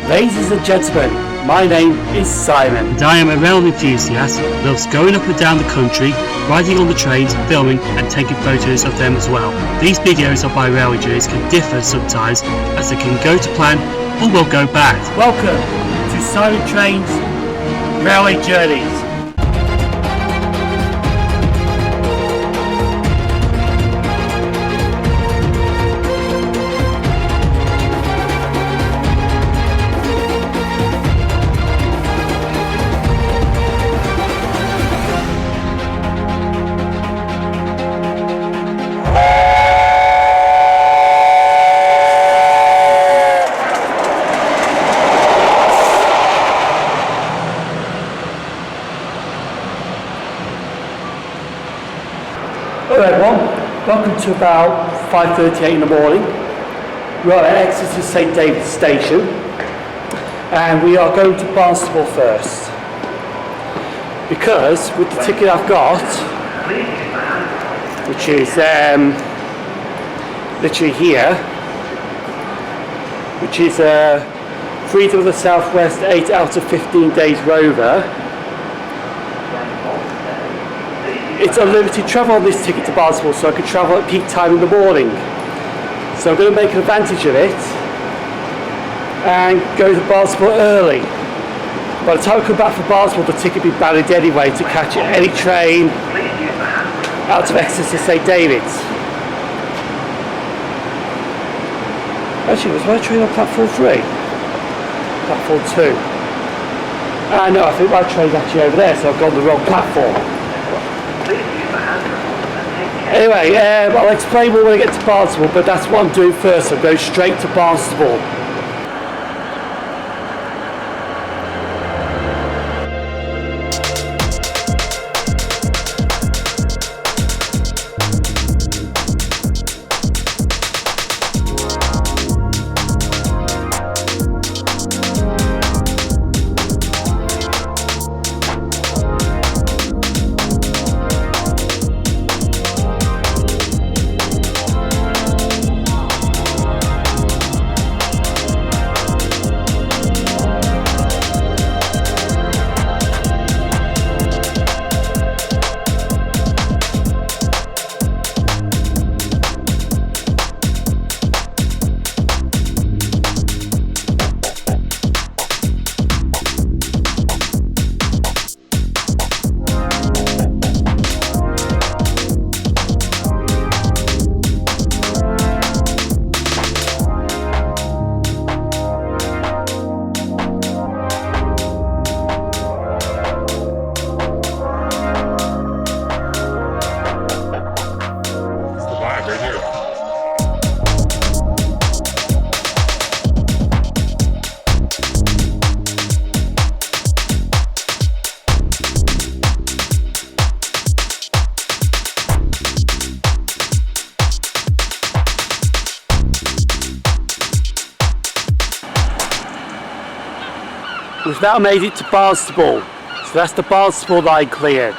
Ladies and gentlemen, my name is Simon. And I am a rail enthusiast who loves going up and down the country, riding on the trains, filming and taking photos of them as well. These videos of my railway journeys can differ sometimes as they can go to plan or will go bad. Welcome to Simon Trains Railway Journeys. Hello everyone, welcome to about 5:38 in the morning. We are at Exeter St Station and we are going to Barnstaple first because with the ticket I've got, which is literally here, which is Freedom of the Southwest 8 out of 15 days rover, it's unlimited travel on this ticket to Barnstaple, so I can travel at peak time in the morning. So I'm going to make advantage of it and go to Barnstaple early. By the time I come back from Barnstaple, the ticket will be valid anyway to catch any train out of Exeter St David's. Actually, was my train on platform 3? Platform 2? No, I think my train's actually over there, so I've gone the wrong platform. Anyway, I'll explain more when I get to Barnstaple, but that's what I'm doing first. I'm going straight to Barnstaple. We've now made it to Barnstaple, so that's the Barnstaple line cleared.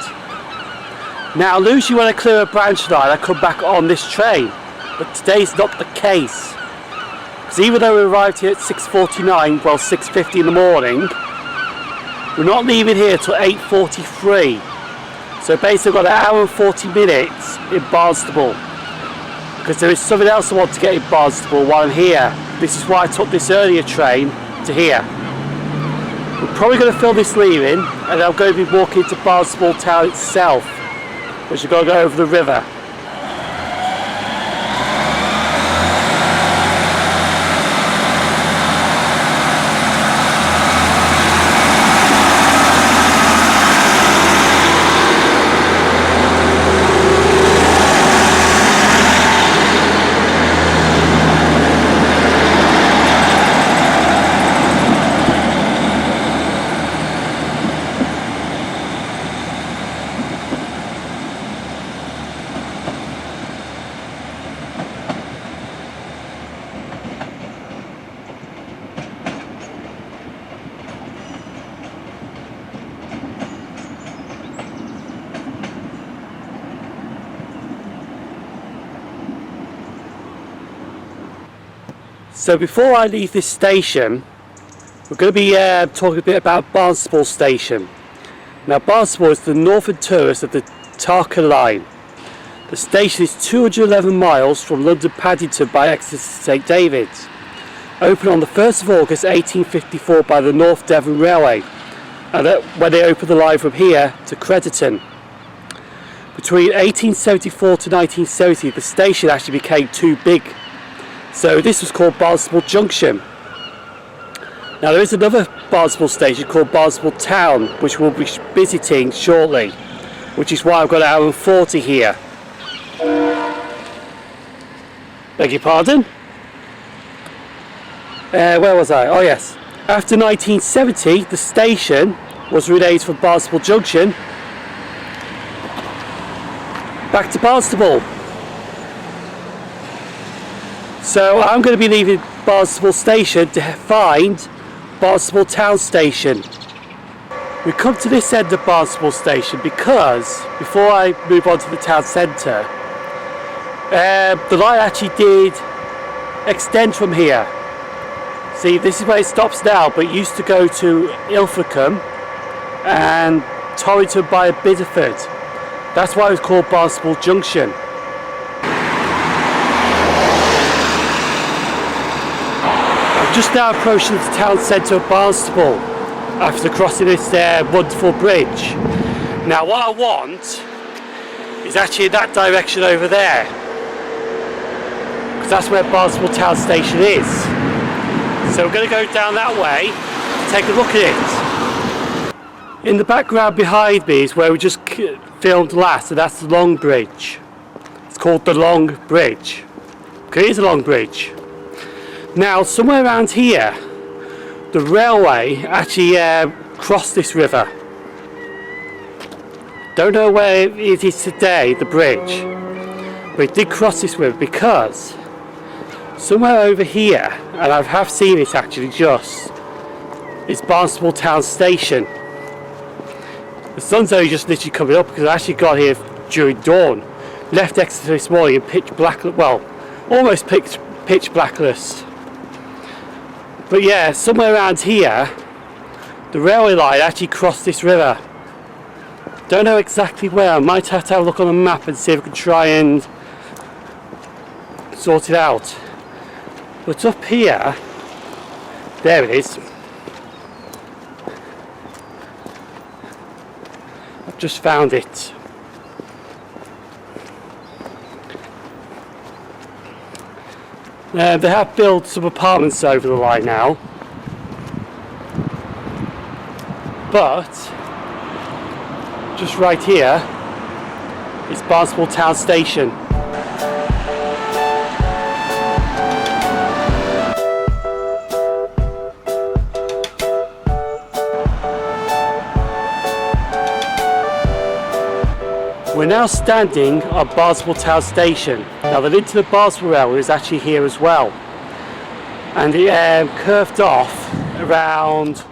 Now usually when I clear a branch line I come back on this train, but today's not the case. Because even though we arrived here at 6:49, well 6:50 in the morning, we're not leaving here till 8:43. So basically I've got an hour and 40 minutes in Barnstaple. Because there is something else I want to get in Barnstaple while I'm here. This is why I took this earlier train to here. We're probably going to film this leaving, and I'm going to be walking to Barnstaple Town itself, which is going to go over the river. So before I leave this station, We're going to be talking a bit about Barnstaple Station. Now Barnstaple is the northern terrace of the Tarka line. The station is 211 miles from London Paddington by Exeter St David's. Opened on the 1st of August 1854 by the North Devon Railway, and when they opened the line from here to Crediton. Between 1874 to 1970 the station actually became too big, so this was called Barnstaple Junction. Now there is another Barnstaple station called Barnstaple Town, which we'll be visiting shortly, which is why I've got hour and 40 here. Beg your pardon? Where was I? Oh yes. After 1970 the station was renamed from Barnstaple Junction back to Barnstaple. So I'm going to be leaving Barnstaple Station to find Barnstaple Town Station. We come to this end of Barnstaple Station because before I move on to the town centre, the line actually did extend from here. See, this is where it stops now, but it used to go to Ilfracombe and Torrington by Bideford. That's why it was called Barnstaple Junction. Just now approaching the town centre of Barnstaple after crossing this wonderful bridge. Now what I want is actually in that direction over there, because that's where Barnstaple Town Station is. So we're going to go down that way and take a look at it. In the background behind me is where we just filmed last, and that's the Long Bridge. It's called the Long Bridge. Okay, it is a long bridge. Now, somewhere around here, the railway actually crossed this river. Don't know where it is today, the bridge, but it did cross this river because somewhere over here, and I have seen it actually just, is Barnstaple Town Station. The sun's only just literally coming up because I actually got here during dawn. Left Exeter this morning in pitch black, well, almost pitch blackness. But yeah, somewhere around here, the railway line actually crossed this river. Don't know exactly where. I might have to have a look on the map and see if I can try and sort it out. But up here, there it is. I've just found it. They have built some apartments over the line now, but just right here is Barnstaple Town Station. We're now standing on Barnstaple Town Station. Now the link to the Barnstaple Railway is actually here as well, and it curved off around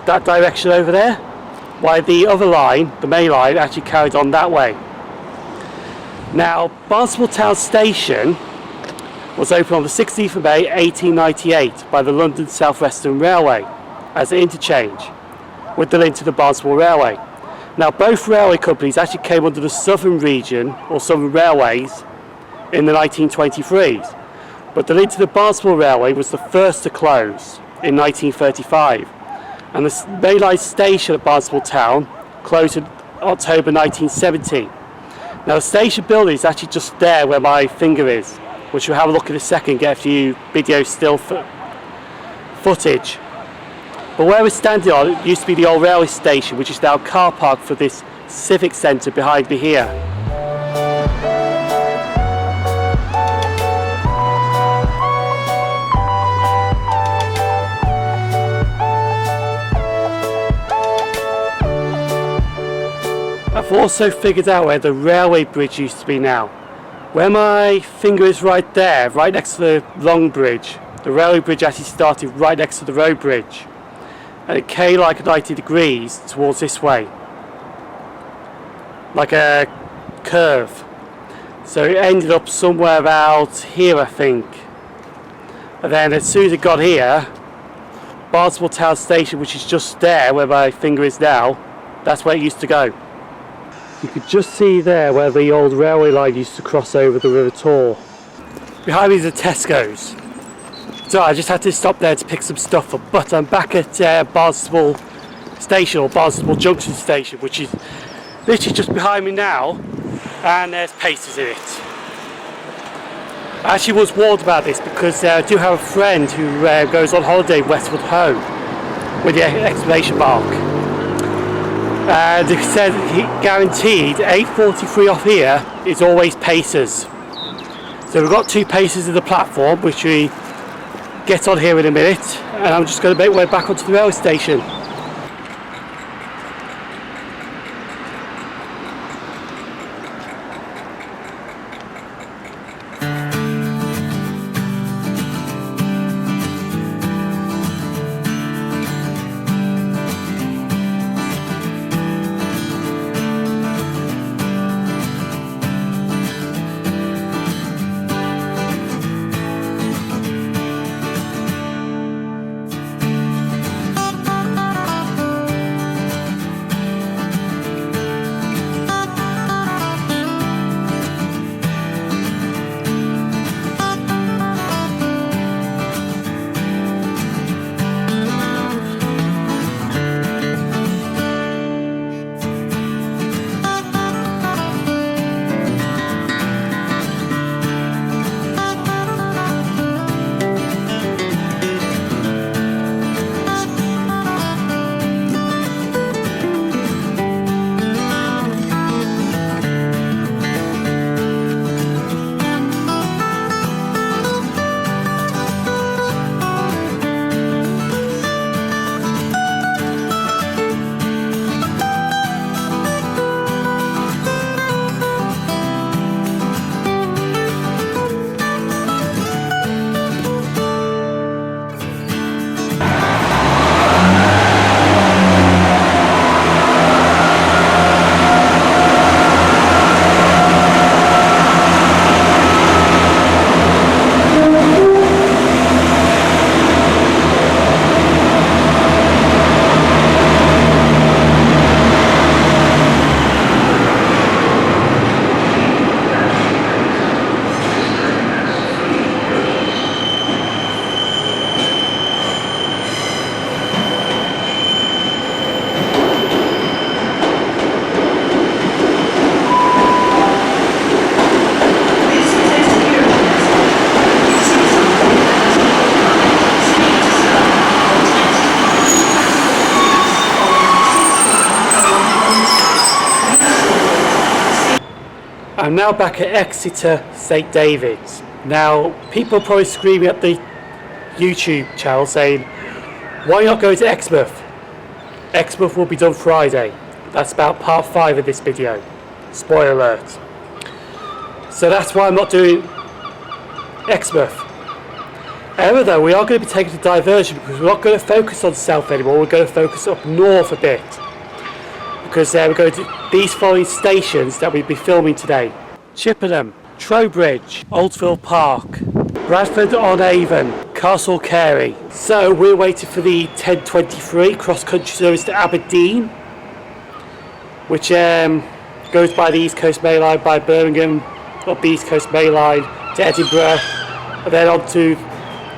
that direction over there, while the other line, the main line, actually carried on that way. Now Barnstaple Town Station was opened on the 16th of May 1898 by the London South Western Railway as an interchange with the link to the Barnstaple Railway. Now both railway companies actually came under the Southern Region or Southern Railways in the 1923s, but the link to the Barnstaple Railway was the first to close in 1935, and the mainline station at Barnstaple Town closed in October 1970. Now the station building is actually just there where my finger is, which we'll have a look at in a second, get a few video still footage. But where we're standing on, it used to be the old railway station, which is now a car park for this civic centre behind me here. I've also figured out where the railway bridge used to be now. Where my finger is right there, right next to the Long Bridge, the railway bridge actually started right next to the road bridge. And it came like 90 degrees towards this way, like a curve. So it ended up somewhere about here, I think. And then as soon as it got here, Barnstaple Town Station, which is just there where my finger is now, that's where it used to go. You could just see there where the old railway line used to cross over the River Tor. Behind me is the Tesco's. So I just had to stop there to pick some stuff up, but I'm back at Barnstaple Station, or Barnstaple Junction Station, which is literally just behind me now, and there's Pacers in it. I actually was warned about this because I do have a friend who goes on holiday westward home with the exclamation mark. And he said he guaranteed 8.43 off here is always Pacers. So we've got 2 Pacers in the platform, which we get on here in a minute, and I'm just going to make my way back onto the railway station. I'm now back at Exeter St David's. Now, people are probably screaming at the YouTube channel saying, why not go to Exmouth? Exmouth will be done Friday. That's about part 5 of this video. Spoiler alert. So that's why I'm not doing Exmouth. However though, we are going to be taking a diversion because we're not going to focus on south anymore, we're going to focus up north a bit. Because we're going to these following stations that we'll be filming today: Chippenham, Trowbridge, Oldfield Park, Bradford-on, Castle Carey. So we're waiting for the 10:23 cross-country service to Aberdeen, which goes by the East Coast Main Line by Birmingham, up the East Coast Main Line to Edinburgh, and then on to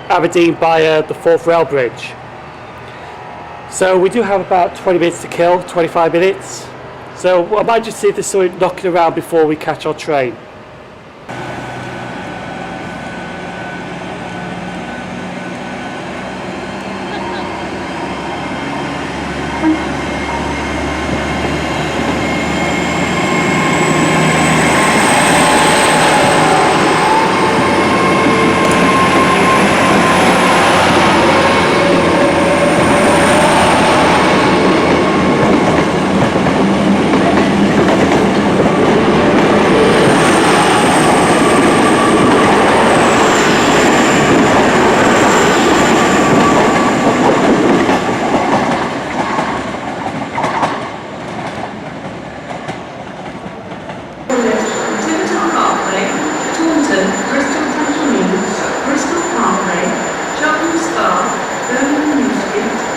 Aberdeen by the Forth Rail Bridge. So we do have about 20 minutes to kill, 25 minutes. So I might just see if there's something knocking around before we catch our train.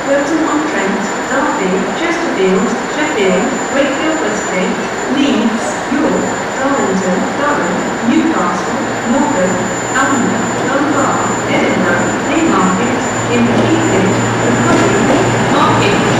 Trent, Derby, Chesterfield, Sheffield, Wakefield Westgate, Leeds, York, Darlington, Durham, Newcastle, Norfolk, Alnwick, Dunbar, Edinburgh, Haymarket, Inverkeithing, Recovery, Market,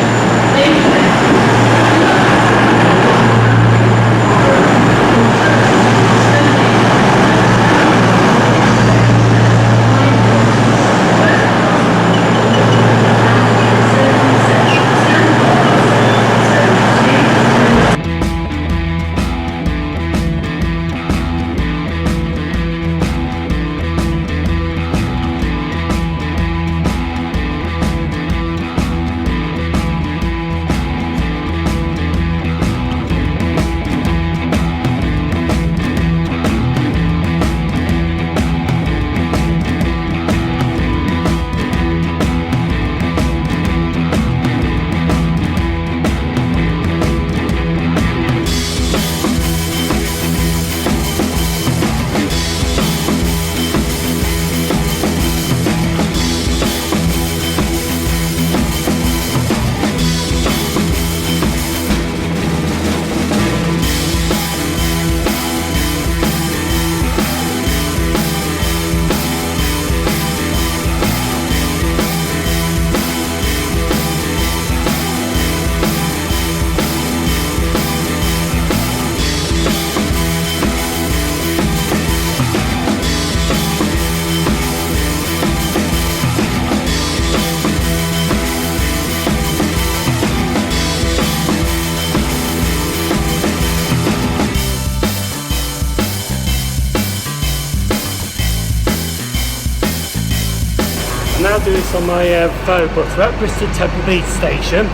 I'm now doing this on my phone, but we're at Bristol Temple Meads station,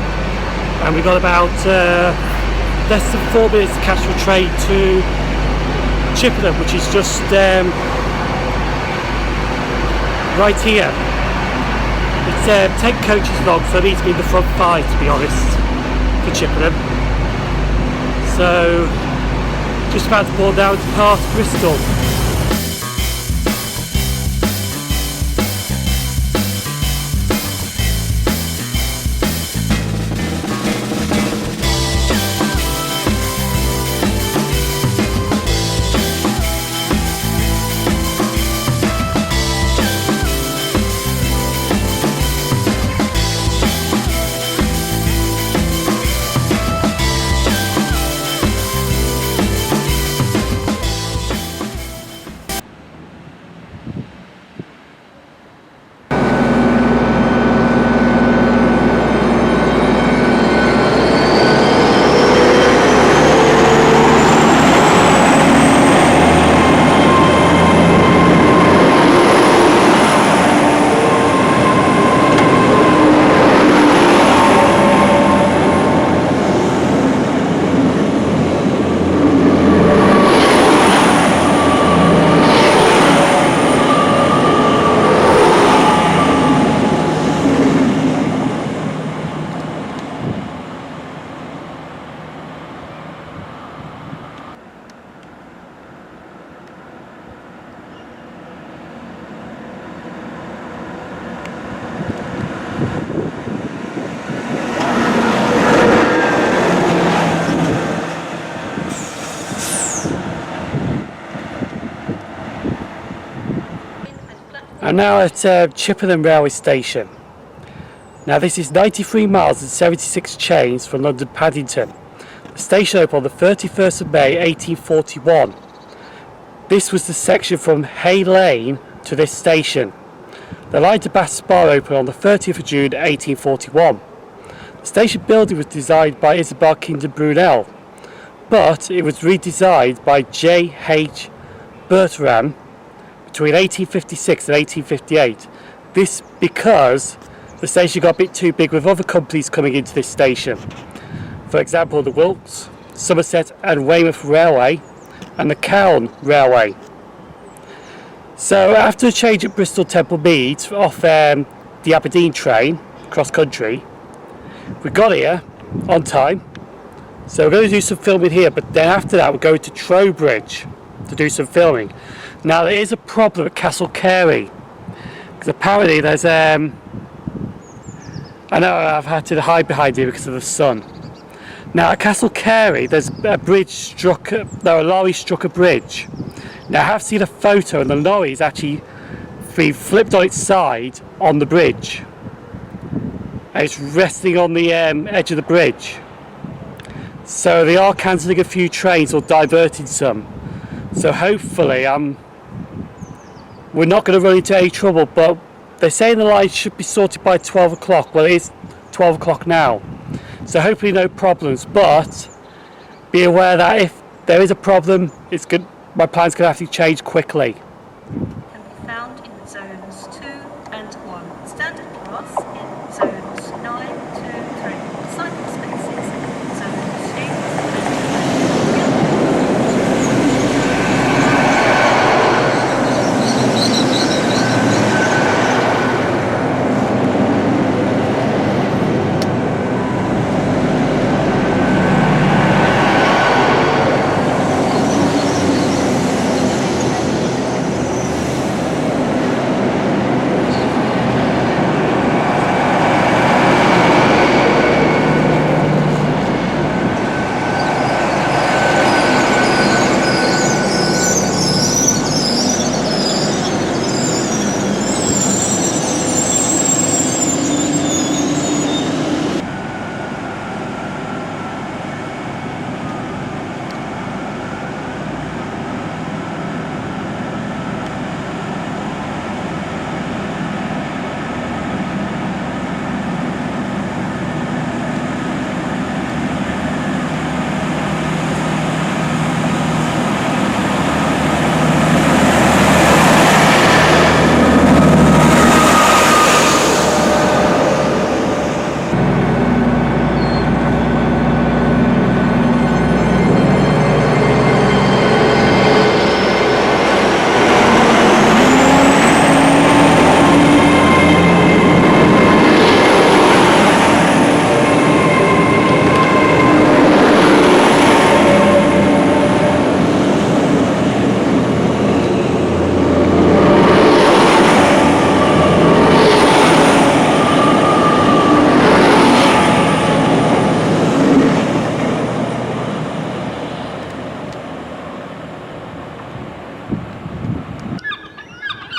and we've got about less than 4 minutes to catch the train to Chippenham, which is just right here. It's 10 coaches long, so I need to be in the front 5 to be honest, for Chippenham. So just about to board down to past Bristol. I'm now at Chippenham railway station. Now this is 93 miles and 76 chains from London Paddington. The station opened on the 31st of May 1841. This was the section from Hay Lane to this station. The line to Bath Spa opened on the 30th of June 1841. The station building was designed by Isabel Kingdom Brunel, but it was redesigned by J.H. Bertram between 1856 and 1858. This because the station got a bit too big with other companies coming into this station. For example, the Wilts, Somerset and Weymouth Railway and the Cowan Railway. So after a change at Bristol Temple Meads off the Aberdeen train, cross country, we got here on time. So we're going to do some filming here, but then after that we're going to Trowbridge to do some filming. Now there is a problem at Castle Carey, because apparently there's a I know I've had to hide behind here because of the sun. Now at Castle Carey there's a lorry struck a bridge. Now I have seen a photo and the lorry is actually been flipped on its side on the bridge. And it's resting on the edge of the bridge. So they are cancelling a few trains or diverting some. So hopefully we're not going to run into any trouble, but they're saying the line should be sorted by 12 o'clock. Well, it is 12 o'clock now. So hopefully no problems, but be aware that if there is a problem, my plan's going to have to change quickly. Can be found in zones 2 and 1. Standard class in zones 9 to 3. Cycle spaces in zones 8 and 9.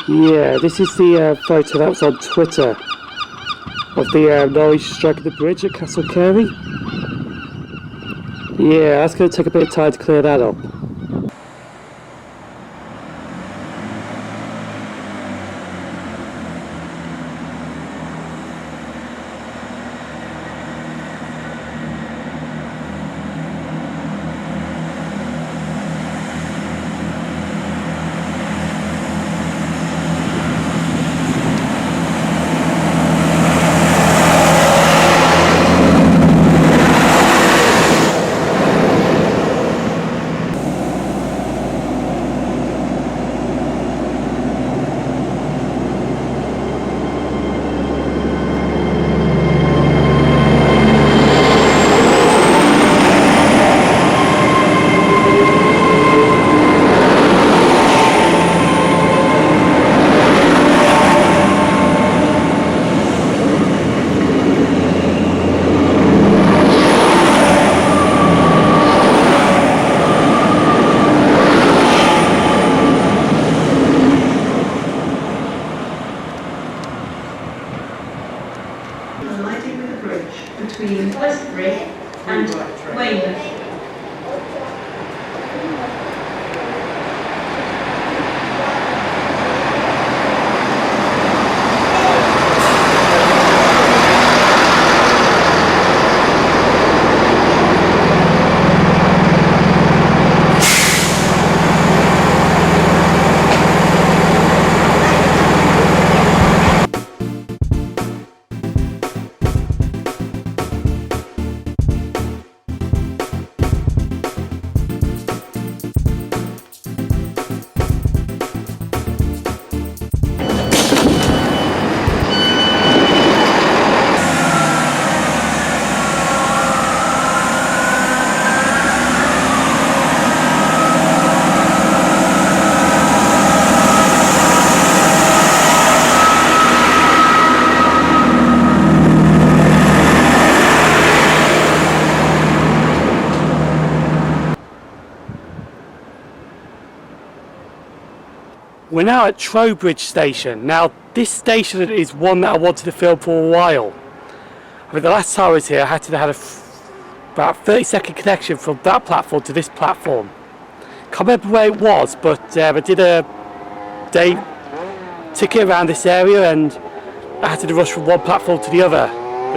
Yeah, this is the photo that was on Twitter of the lorry striking the bridge at Castle Carey. Yeah, that's going to take a bit of time to clear that up. Between Westbury and Weymouth. We're now at Trowbridge Station. Now this station is one that I wanted to film for a while. I mean, the last time I was here I had to have about 30-second connection from that platform to this platform. Can't remember where it was, but I did a day ticket around this area and I had to rush from one platform to the other.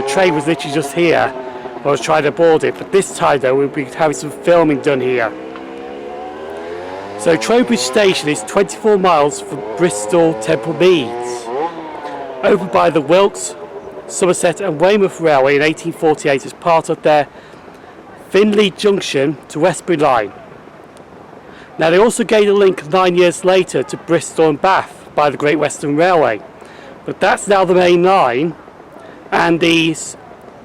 The train was literally just here when I was trying to board it, but this time though we'll be having some filming done here. So Trowbridge Station is 24 miles from Bristol Temple Meads, opened by the Wilkes, Somerset and Weymouth Railway in 1848 as part of their Finley Junction to Westbury line. Now they also gained a link 9 years later to Bristol and Bath by the Great Western Railway, but that's now the main line, and the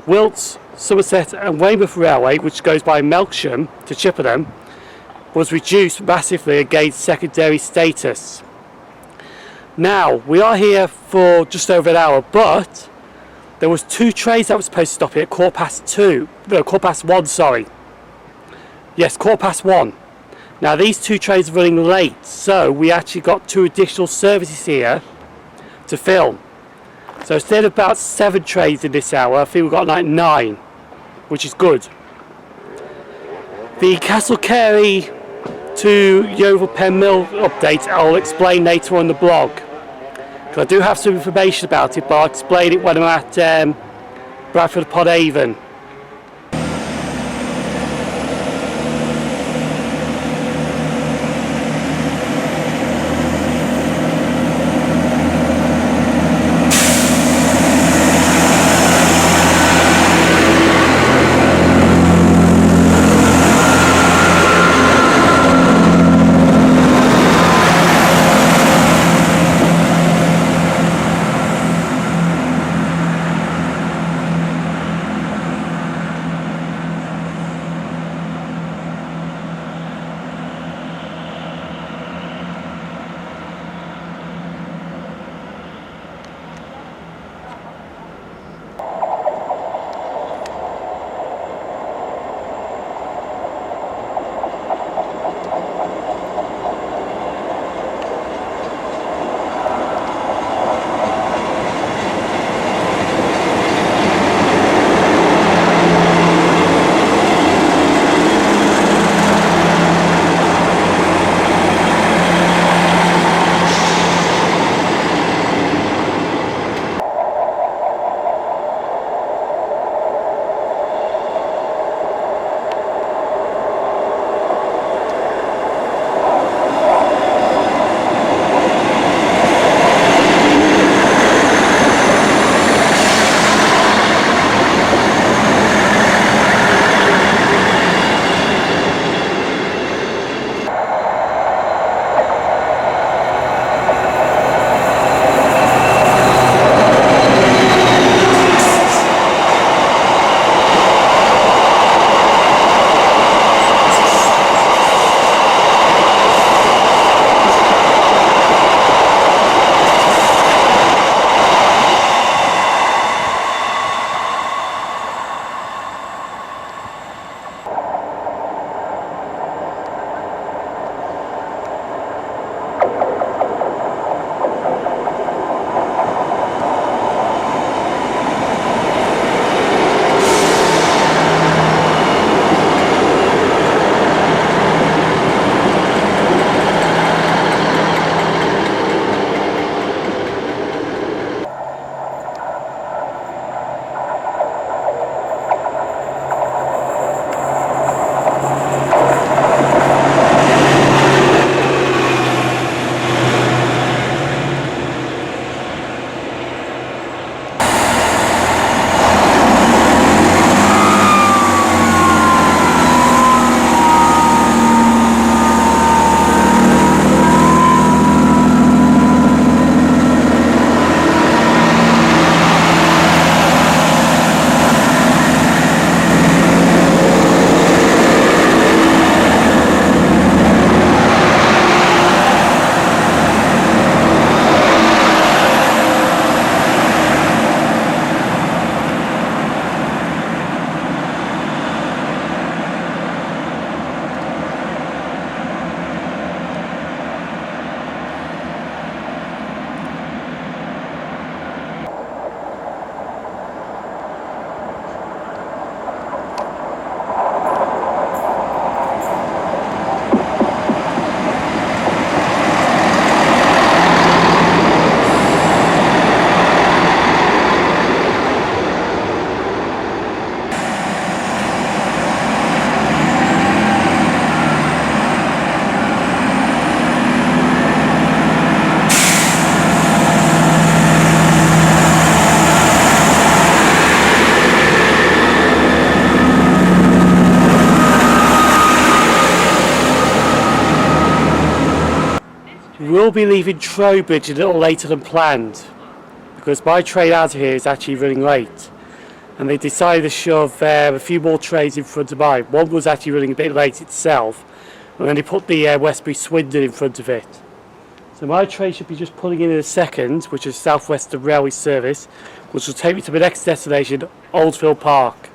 Wilkes, Somerset and Weymouth Railway, which goes by Melksham to Chippenham, was reduced massively and gained secondary status. Now we are here for just over an hour, but there was 2 trains that were supposed to stop here at 1:15, sorry. Yes, 1:15. Now these 2 trains are running late, so we actually got 2 additional services here to film. So instead of about 7 trains in this hour, I think we've got like 9, which is good. The Castle Carey to Yeovil Pen Mill update I'll explain later on the blog, because I do have some information about it, but I'll explain it when I'm at Bradford-on. be leaving Trowbridge a little later than planned because my train out of here is actually running late, and they decided to shove a few more trains in front of mine. One was actually running a bit late itself, and then they put the Westbury Swindon in front of it. So my train should be just pulling in a second, which is South Western Railway service, which will take me to my next destination, Oldfield Park.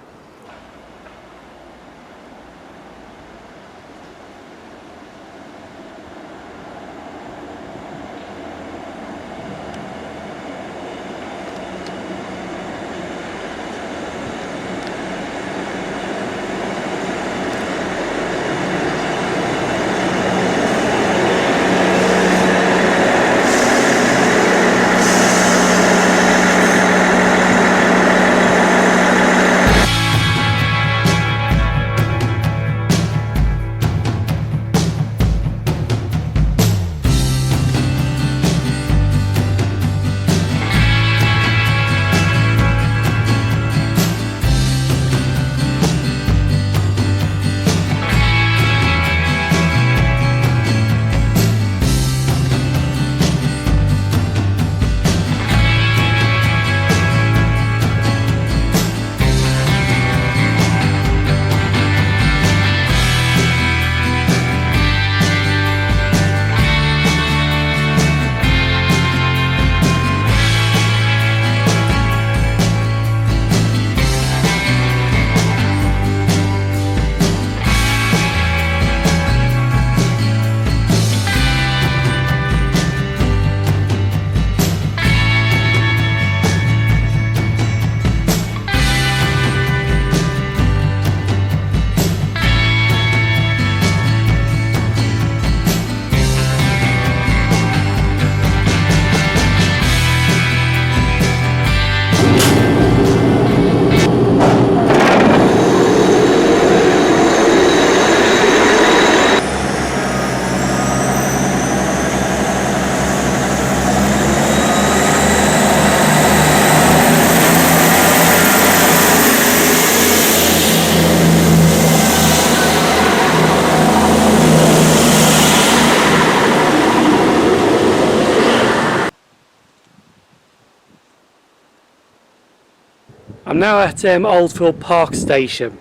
I'm now at Oldfield Park Station.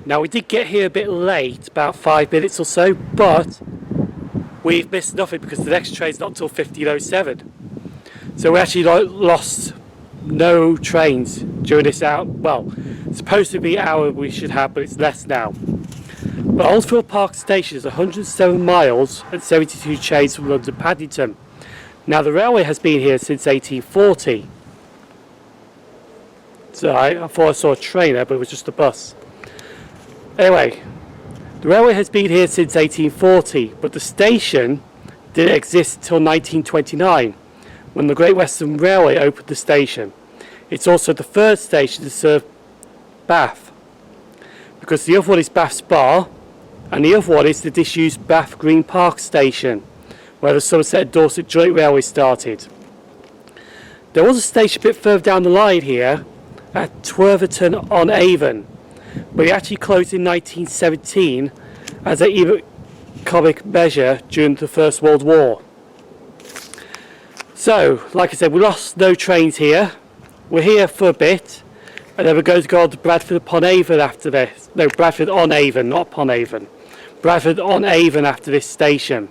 Now we did get here a bit late, about 5 minutes or so, but we've missed nothing because the next train's not until 15:07. So we actually lost no trains during this hour. Well, it's supposed to be an hour we should have, but it's less now. But Oldfield Park Station is 107 miles and 72 trains from London Paddington. Now the railway has been here since 1840. So I thought I saw a train there, but it was just a bus. Anyway, the railway has been here since 1840, but the station didn't exist until 1929, when the Great Western Railway opened the station. It's also the third station to serve Bath, because the other one is Bath Spa, and the other one is the disused Bath Green Park Station, where the Somerset and Dorset Joint Railway started. There was a station a bit further down the line here, at Twerton on Avon, but it actually closed in 1917 as an economic measure during the First World War. So, like I said, we lost no trains here. We're here for a bit, and then we're going to go on to Bradford-upon-Avon after this. No, Bradford-on-Avon, not upon Avon. Bradford-on-Avon after this station.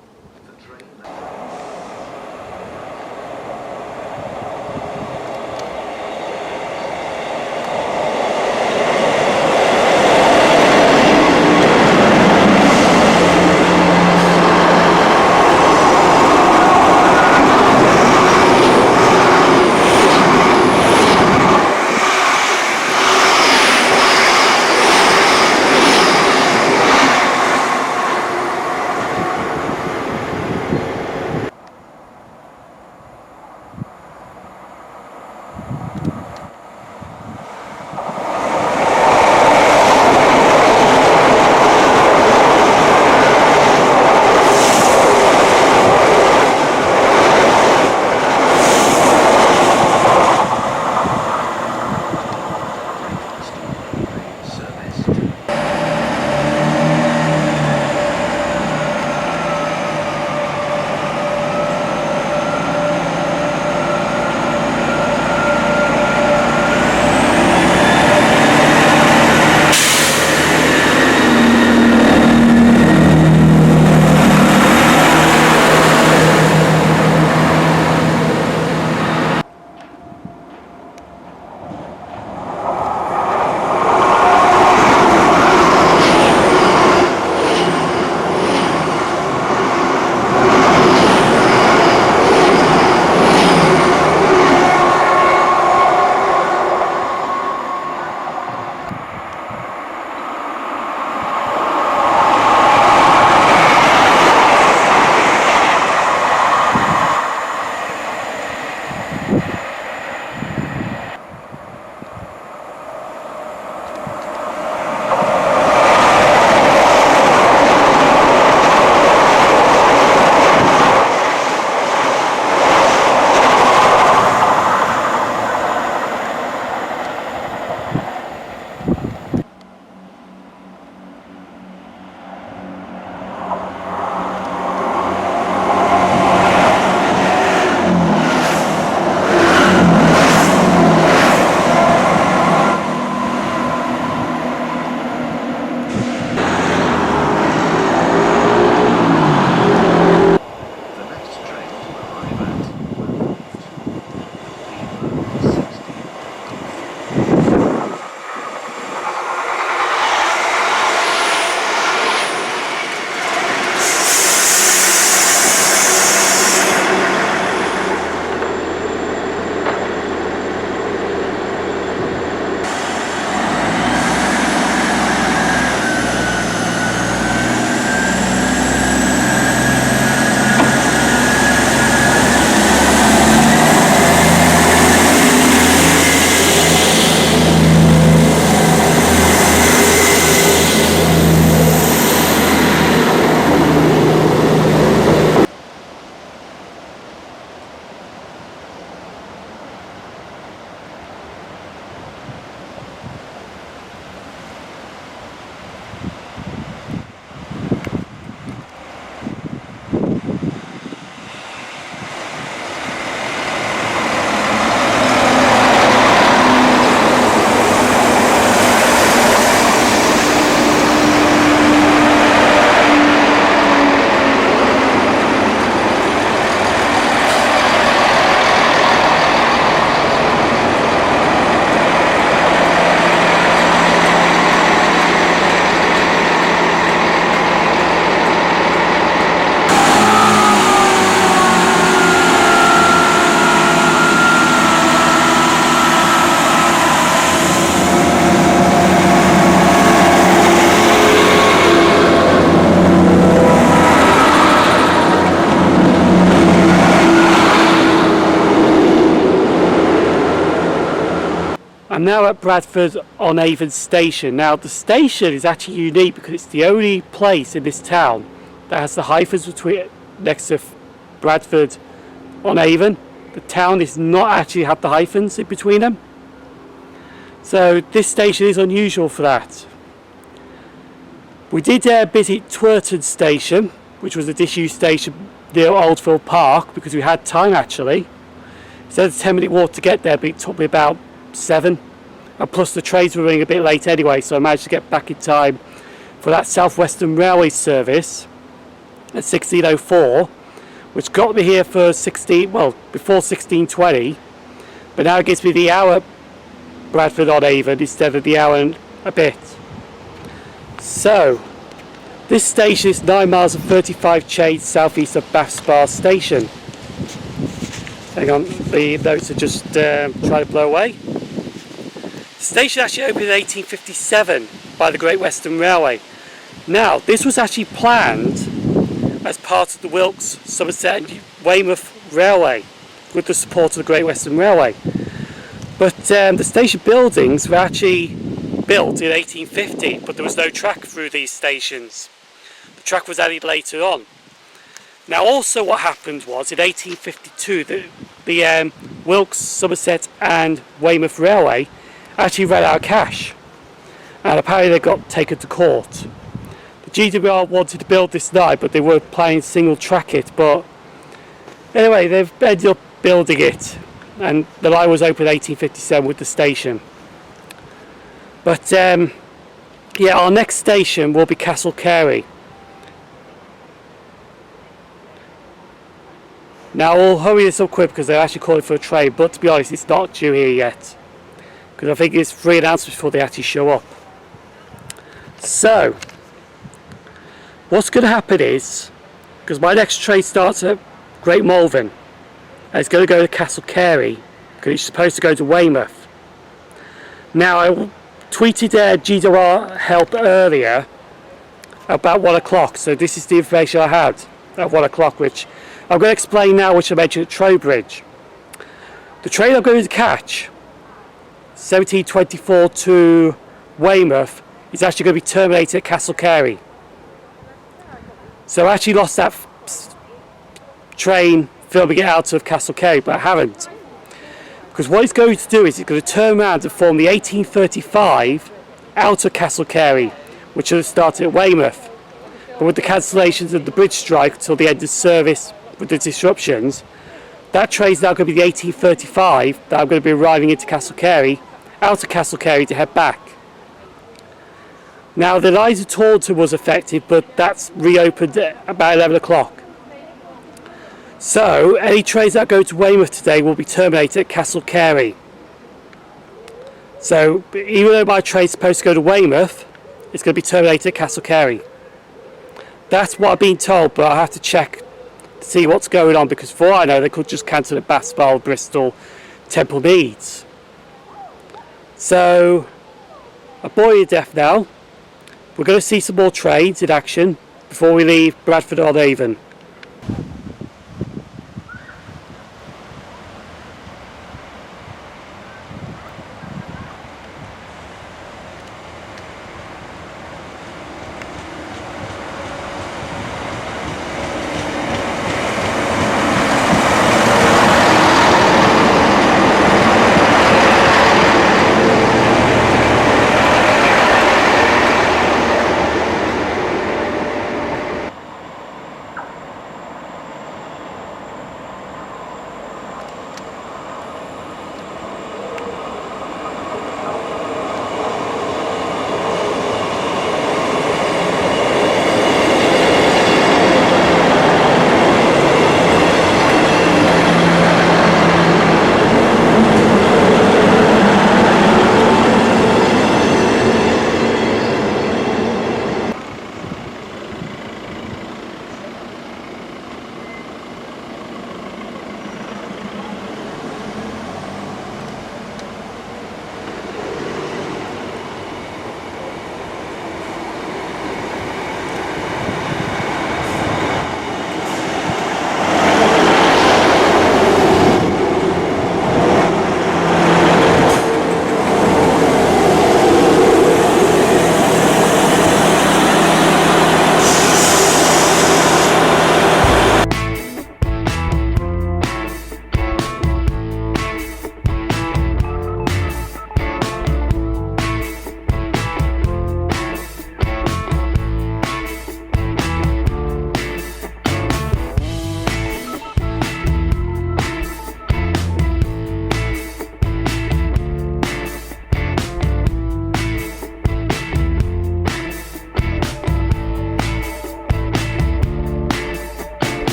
I'm now at Bradford-on Station. Now the station is actually unique because it's the only place in this town that has the hyphens between next to Bradford-on-Avon. The town does not actually have the hyphens in between them. So this station is unusual for that. We did visit Twerton Station, which was a disused station near Oldfield Park, because we had time actually. Instead of a 10-minute walk to get there, but it took me about 7. And plus the trains were running a bit late anyway, so I managed to get back in time for that South Western Railway service at 16:04, which got me here for before 16:20, but now it gives me the hour Bradford-on-Avon instead of the hour and a bit. So this station is 9 miles and 35 chains southeast of Barnstaple Station. Hang on, the notes are just trying to blow away. The station actually opened in 1857 by the Great Western Railway. Now this was actually planned as part of the Wilkes, Somerset and Weymouth Railway with the support of the Great Western Railway. But the station buildings were actually built in 1850, but there was no track through these stations. The track was added later on. Now also what happened was in 1852 the Wilkes, Somerset and Weymouth Railway actually ran out of cash, and apparently they got taken to court. The GWR wanted to build this line, but they were planning to single track it, but anyway they've ended up building it, and the line was open in 1857 with the station. But yeah, our next station will be Castle Carey. Now we'll hurry this up quick because they're actually calling for a train, but to be honest it's not due here yet, because I think it's 3 announcements before they actually show up. So what's going to happen is, because my next train starts at Great Malvern and it's going to go to Castle Carey because it's supposed to go to Weymouth. Now I tweeted GWR help earlier about 1 o'clock, so this is the information I had at 1 o'clock, which I'm going to explain now, which I mentioned at Trowbridge. The train I'm going to catch, 1724 to Weymouth, is actually going to be terminated at Castle Carey. So I actually lost that train filming it out of Castle Carey, but I haven't. Because what it's going to do is it's going to turn around and form the 1835 out of Castle Carey, which should have started at Weymouth. But with the cancellations of the bridge strike until the end of service with the disruptions, that train's now going to be the 1835 that I'm going to be arriving into Castle Carey, out of Castle Carey to head back. Now the line to Taunton was affected, but that's reopened at about 11 o'clock. So any trains that go to Weymouth today will be terminated at Castle Carey. So even though my train's supposed to go to Weymouth, it's going to be terminated at Castle Carey. That's what I've been told, but I have to check to see what's going on, because for all I know they could just cancel at Barnstaple, Bristol, Temple Meads. So I'm bored to death now. We're going to see some more trains in action before we leave Bradford-on-Avon.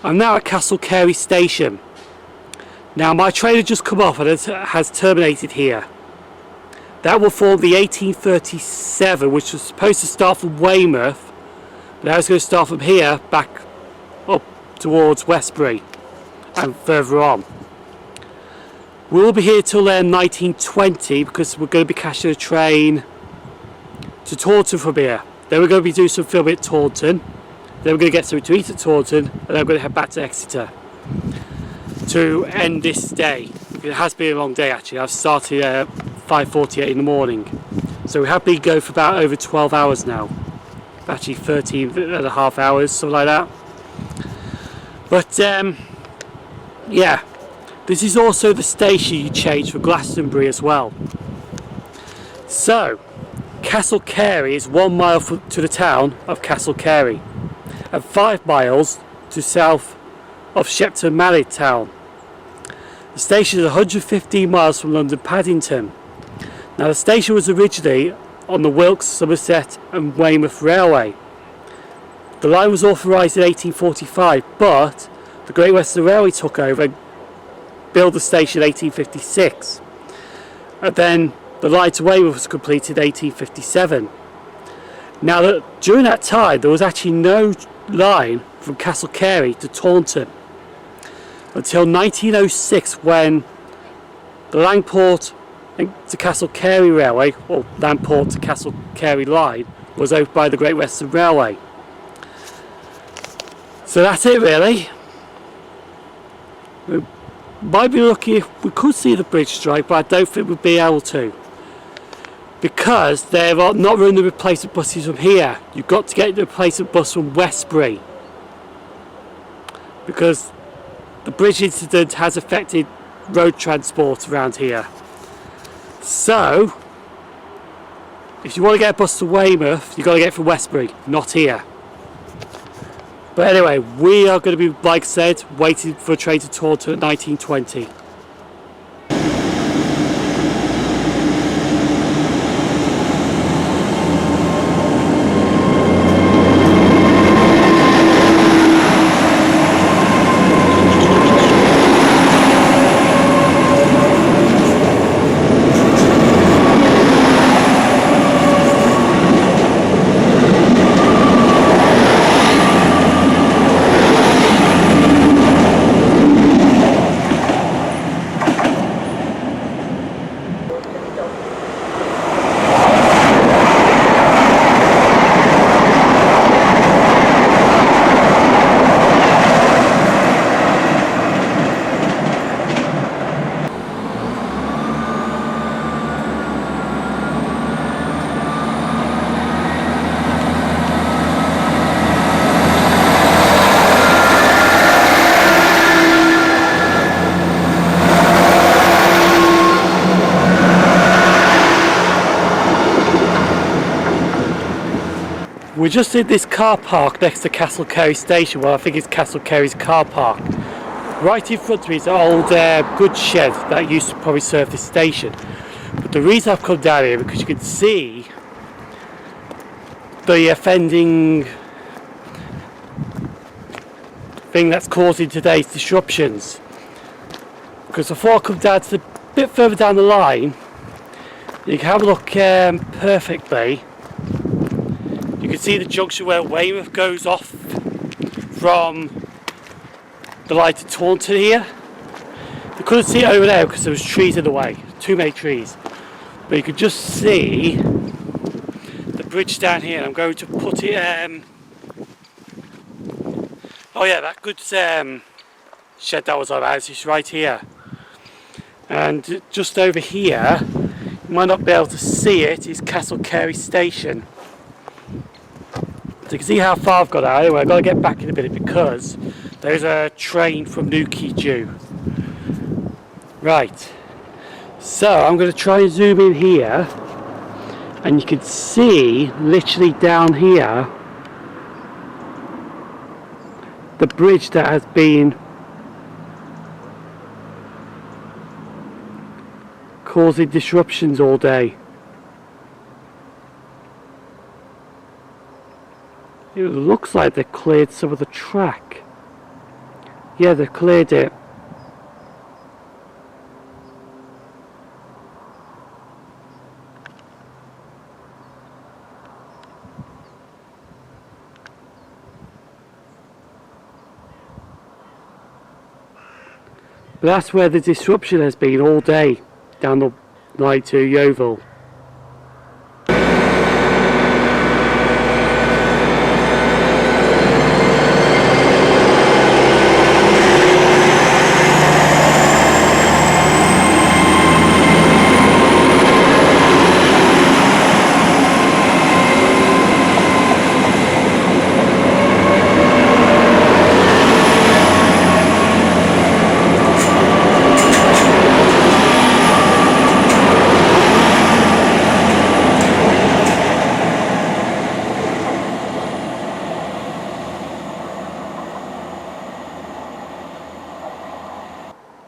I'm now at Castle Carey Station. Now my train had just come off and it has terminated here. That will form the 1837, which was supposed to start from Weymouth, but now it's going to start from here back up towards Westbury and further on. We'll be here till 1920 because we're going to be catching a train to Taunton from here. Then we're going to be doing some filming at Taunton. Then we're going to get something to eat at Taunton, and then we're going to head back to Exeter to end this day. It has been a long day actually. I've started at 5:48 in the morning, so we have been going for about over 12 hours now. Actually 13 and a half hours, something like that. But yeah, this is also the station you change for Glastonbury as well. So Castle Carey is 1 mile to the town of Castle Carey and 5 miles to south of Shepton Mallet town. The station is 115 miles from London Paddington. Now the station was originally on the Wilkes, Somerset and Weymouth Railway. The line was authorised in 1845, but the Great Western Railway took over and built the station in 1856. And then the line to Weymouth was completed in 1857. Now during that time there was actually no line from Castle Carey to Taunton until 1906, when the Langport to Castle Carey Railway, or Langport to Castle Carey line, was opened by the Great Western Railway. So that's it really. We might be lucky if we could see the bridge strike, but I don't think we'd be able to, because they're not running the replacement buses from here. You've got to get the replacement bus from Westbury, because the bridge incident has affected road transport around here. So if you want to get a bus to Weymouth, you've got to get it from Westbury, not here. But anyway, we are going to be, like I said, waiting for a train to Taunton at 1920. We're just in this car park next to Castle Carey Station. Well, I think it's Castle Carey's car park. Right in front of me is an old goods shed that used to probably serve this station. But the reason I've come down here is because you can see the offending thing that's causing today's disruptions. Because before I come down to the bit further down the line, you can have a look perfectly. You can see the junction where Weymouth goes off from the line to Taunton here. You couldn't see it over there because there was trees in the way, too many trees. But you could just see the bridge down here. I'm going to put it, oh yeah, that goods shed that was on ours is right here. And just over here, you might not be able to see it, is Castle Carey Station. So you can see how far I've got out. Anyway, I've got to get back in a minute because there's a train from Newquay due. Right, so I'm going to try and zoom in here, and you can see literally down here the bridge that has been causing disruptions all day. It looks like they cleared some of the track. Yeah, they cleared it. But that's where the disruption has been all day, down the line to Yeovil.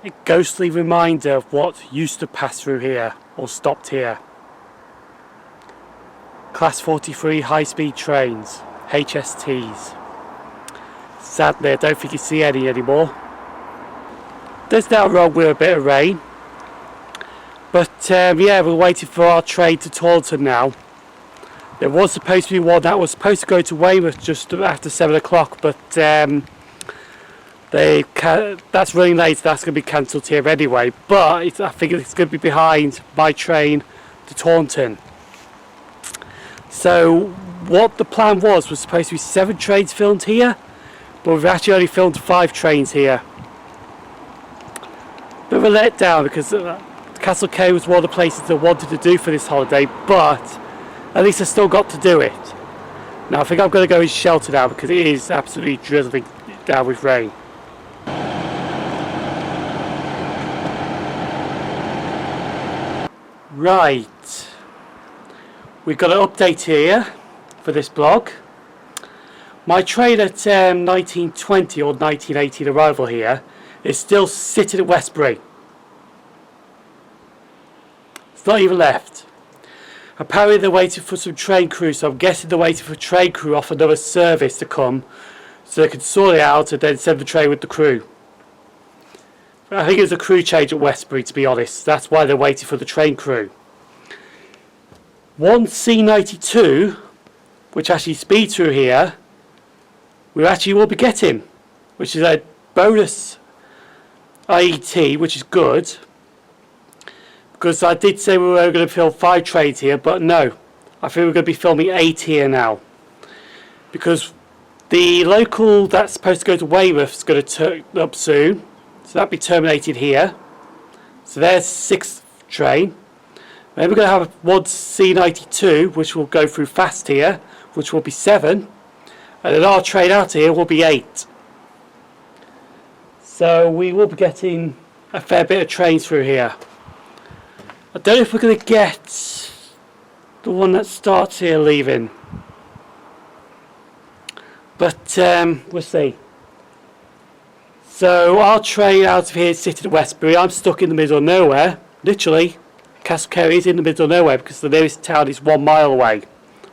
A ghostly reminder of what used to pass through here, or stopped here. Class 43 high-speed trains, HSTs. Sadly, I don't think you see any anymore. There's now wrong with a bit of rain. But yeah, we're waiting for our train to Taunton now. There was supposed to be one that was supposed to go to Weymouth just after 7 o'clock, but that's running late, so that's going to be cancelled here anyway. But I think it's going to be behind my train to Taunton. So what the plan was supposed to be 7 trains filmed here, but we've actually only filmed 5 trains here. Bit of a letdown because Castle Cay was one of the places I wanted to do for this holiday, but at least I still got to do it. Now I think I'm going to go in shelter now because it is absolutely drizzling down with rain. Right, we've got an update here for this blog. My train at 1920 or 1918 arrival here is still sitting at Westbury. It's not even left. Apparently they're waiting for some train crew, so I'm guessing they're waiting for a train crew off another service to come so they can sort it out and then send the train with the crew. I think it was a crew change at Westbury, to be honest. That's why they're waiting for the train crew. One C92, which actually speeds through here, we actually will be getting, which is a bonus IET, which is good. Because I did say we were going to film 5 trains here, but no. I think we're going to be filming 8 here now. Because the local that's supposed to go to Weymouth is going to turn up soon. So that'll be terminated here. So there's 6th train. Then we're going to have one C92, which will go through fast here, which will be 7. And then our train out here will be 8. So we will be getting a fair bit of trains through here. I don't know if we're going to get the one that starts here leaving. But we'll see. So our train out of here is sitting at Westbury. I'm stuck in the middle of nowhere. Literally, Castle Cary is in the middle of nowhere because the nearest town is 1 mile away,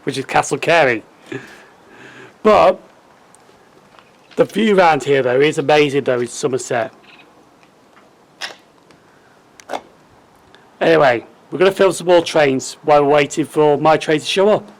which is Castle Cary. But the view around here though is amazing though in Somerset. Anyway, we're going to film some more trains while we're waiting for my train to show up.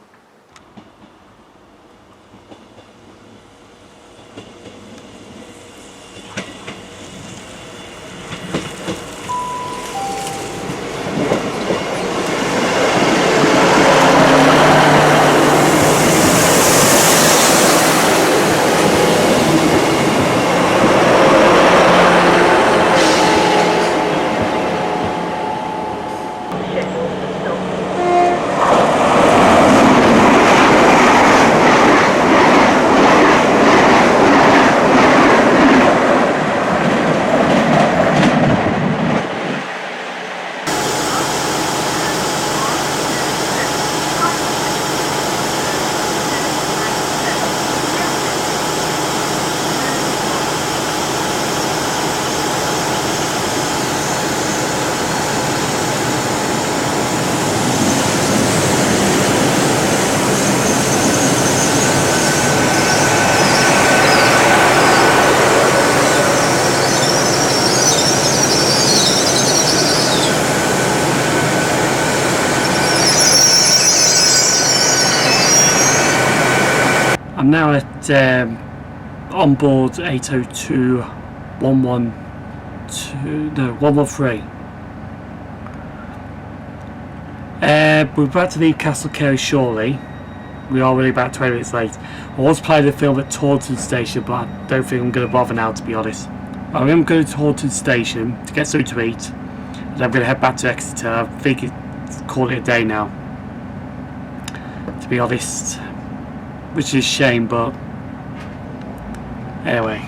I'm now at onboard 802 113. We're about to leave Castle Carey shortly. We are really about 20 minutes late. I was planning to film at Twerton Station, but I don't think I'm going to bother now, to be honest. I'm going to go to Twerton Station to get something to eat, and I'm going to head back to Exeter. I think it's called it a day now, to be honest, which is a shame, but anyway.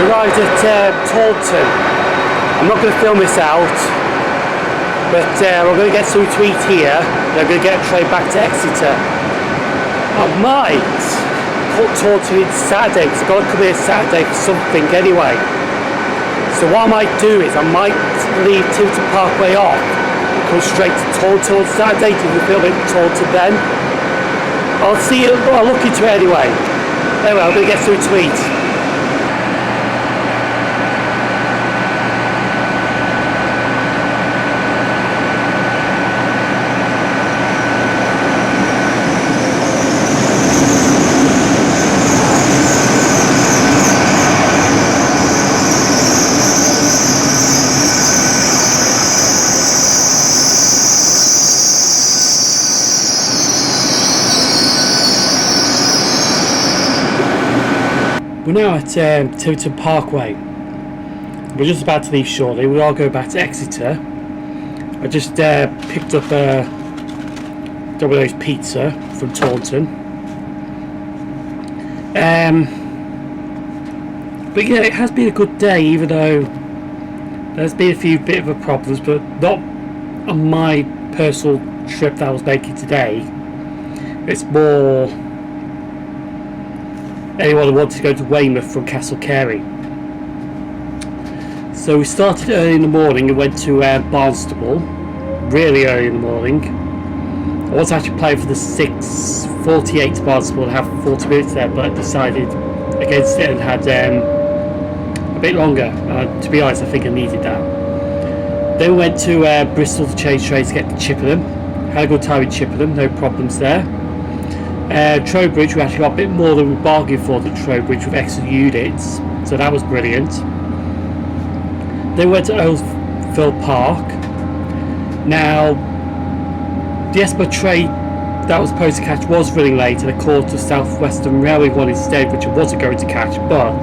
Arrived at Twerton. I'm not going to film this out, but we're going to get something to eat here, and I'm going to get a train back to Exeter. I might put Twerton in Saturday, because I've got to come here Saturday for something anyway. So what I might do is I might leave Twerton Parkway off and come straight to Twerton on Saturday to film it at Twerton then. I'll see it, I'll look into it anyway. Anyway, I'm going to get something to eat. We're now at Twerton Parkway. We're just about to leave shortly. We all go back to Exeter. I just picked up a Domino's pizza from Taunton. But yeah, it has been a good day, even though there's been a few bit of a problems, but not on my personal trip that I was making today. It's more anyone who wanted to go to Weymouth from Castle Carey. So we started early in the morning and went to Barnstaple, really early in the morning. I was actually planning for the 6:48 to Barnstaple and have 40 minutes there, but I decided against it and had a bit longer. To be honest, I think I needed that. Then we went to Bristol to change trains to get to Chippenham. Had a good time in Chippenham, no problems there. Trowbridge, we actually got a bit more than we bargained for at Trowbridge with extra units, so that was brilliant. Then we went to Oldfield Park. Now, the Exmouth train that I was supposed to catch was running late, and I called the South Western Railway one instead, which I wasn't going to catch, but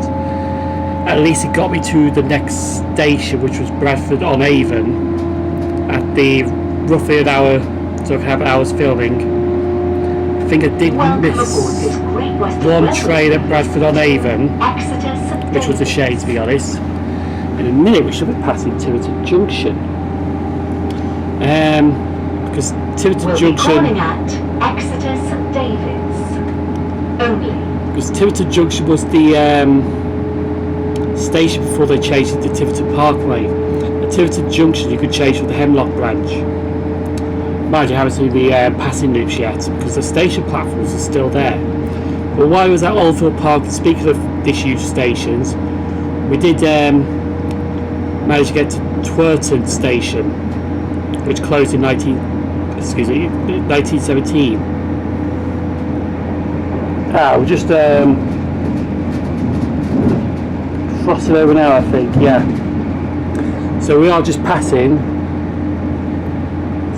at least it got me to the next station, which was Bradford-on at the roughly an hour, so I could have hours filming. I think I did miss one train at Bradford-on, which was a shame, to be honest. In a minute we should be passing Twerton Junction. Because Twerton Junction... at Exeter St David's only. Because Twerton Junction was the station before they changed it to Twerton Parkway. At Twerton Junction you could change for the Hemlock branch. Mind you, I haven't seen the passing loops yet, because the station platforms are still there. But while I was at Oldfield Park, speaking of disused stations, we did manage to get to Twerton Station, which closed in 1917. We're just crossing over now, I think, yeah. So we are just passing.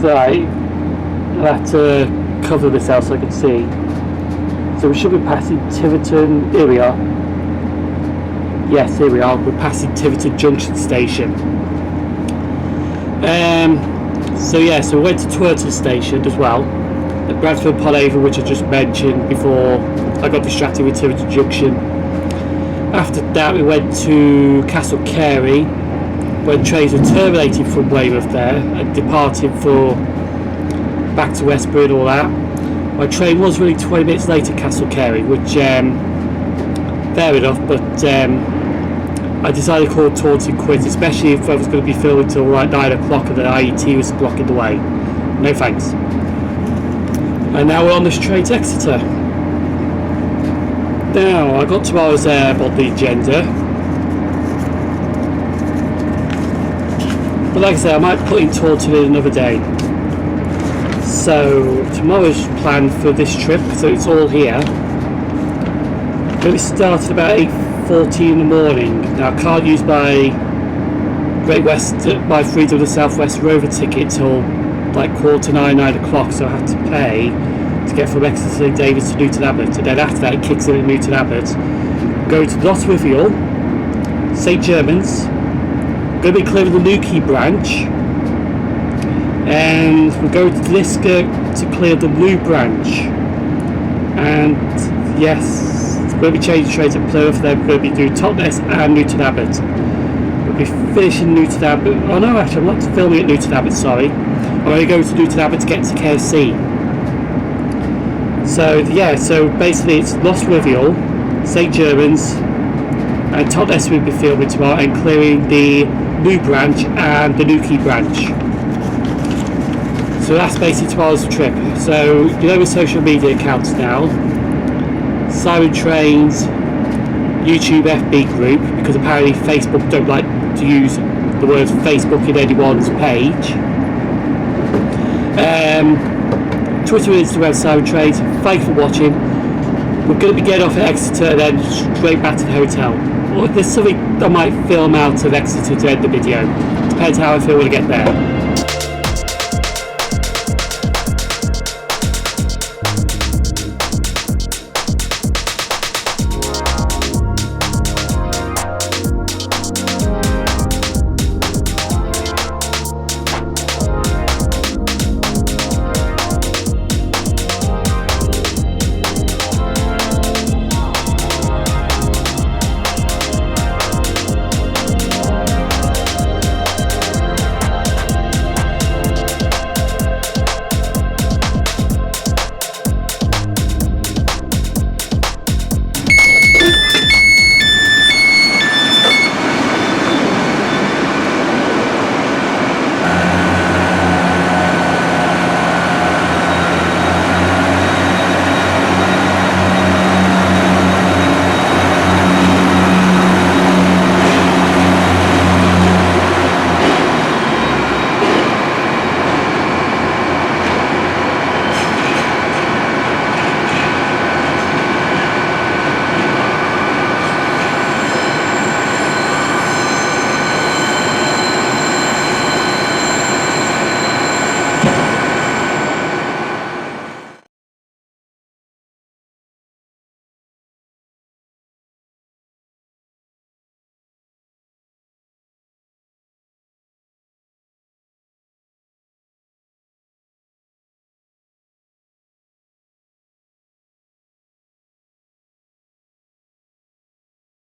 So I had to cover myself so I could see. So we should be passing Tiverton. Here we are. Yes, here we are. We're passing Tiverton Junction Station. So we went to Twerton Station as well. At Bradford-on, which I just mentioned before I got distracted with Tiverton Junction. After that we went to Castle Carey, when trains were terminated from Weymouth there and departing for back to Westbury and all that. My train was really 20 minutes late at Castle Carey, which fair enough, but I decided to call Taunton quits, especially if I was going to be filming till like 9 o'clock and the IET was blocking the way. No thanks. And now we're on this train to Exeter. Now, I got tomorrow's on the agenda. But like I say, I might put in Taunton in another day. So, tomorrow's planned for this trip, so it's all here. Going to start about 8:40 in the morning. Now, I can't use my Great West, my Freedom of the Southwest rover ticket till like 9:15, 9 o'clock, so I have to pay to get from Exeter St David's to Newton Abbot, and then after that it kicks in at Newton Abbot. Going to Notwithiel, St Germans, going to be clearing the Newquay branch, and we're going to Lisca to clear the New branch. And yes, it's going to be changing trains at Plymouth. Then we're going to be doing Totnes and Newton Abbot. We'll be finishing Newton Abbot. Oh no, actually I'm not filming at Newton Abbot, sorry. I'm only going to Newton Abbot to get to KFC. So yeah, so basically it's Lostwithiel, St Germans and Totnes will be filming tomorrow, and clearing the New branch and the Newquay branch. So that's basically tomorrow's trip. So you know, with social media accounts now, Simon Trains YouTube FB group, because apparently Facebook don't like to use the word Facebook in anyone's page. Twitter and Instagram, Simon Trains. Thanks for watching. We're going to be getting off at Exeter and then straight back to the hotel. Or there's something I might film out of Exeter to end the video. Depends how I feel when I get there.